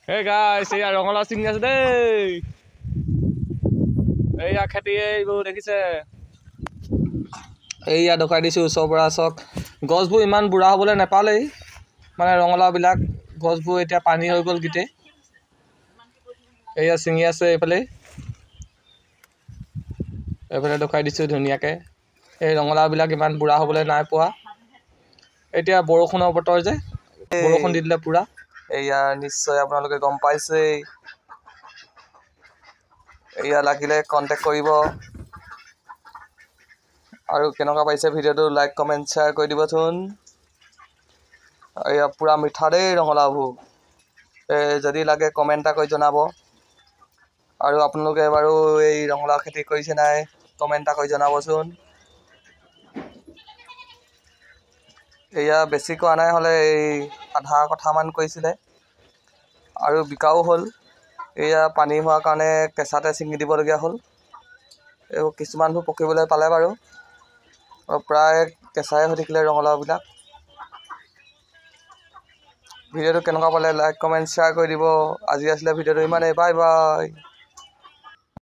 Hey guys, এয়া ৰঙালাও ছিঙি আছে দেই। এয়া খেতি এইবোৰ দেখিছে। এয়া দেখুৱাই দিছোঁ ওচৰৰ পৰা চাওক। গছবোৰ ইমান বুঢ়া হ'বলৈ নাপালেই, মানে ৰঙালাওবিলাক গছবোৰ এতিয়া পানী হৈ গ'ল গোটেই। এয়া ছিঙি আছে এইফালে দেখুৱাই দিছোঁ ধুনীয়াকৈ। এই ৰঙালাওবিলাক ইমান বুঢ়া হ'বলৈ নাই পোৱা। এতিয়া বৰষুণৰ বতৰ যে, বৰষুণ দি দিলে পূৰা। এয়া নিশ্চয় আপোনালোকে গম পাইছেই। এয়া লাগিলে কণ্টেক্ট কৰিব। আৰু কেনেকুৱা পাইছে ভিডিঅ'টো লাইক কমেণ্ট শ্বেয়াৰ কৰি দিবচোন। এয়া পূৰা মিঠা দেই ৰঙালাওবোৰ। যদি লাগে কমেণ্ট এটা কৰি জনাব। আৰু আপোনালোকে বাৰু এই ৰঙালাও খেতি কৰিছে নাই কমেণ্ট এটা কৰি জনাবচোন। এয়া বেছি কৰা নাই হ'লে এই আধা কঠামান কৰিছিলে আৰু বিকাও হ'ল। এয়া পানী হোৱাৰ কাৰণে কেঁচাতে ছিঙি দিবলগীয়া হ'ল। এইবোৰ কিছুমানবোৰ পকিবলৈ পালে বাৰু, প্ৰায় কেঁচাই হৈ থাকিলে ৰঙালাওবিলাক। ভিডিঅ'টো কেনেকুৱা পালে লাইক কমেণ্ট শ্বেয়াৰ কৰি দিব। আজি আছিলে ভিডিঅ'টো ইমানেই, বাই বাই।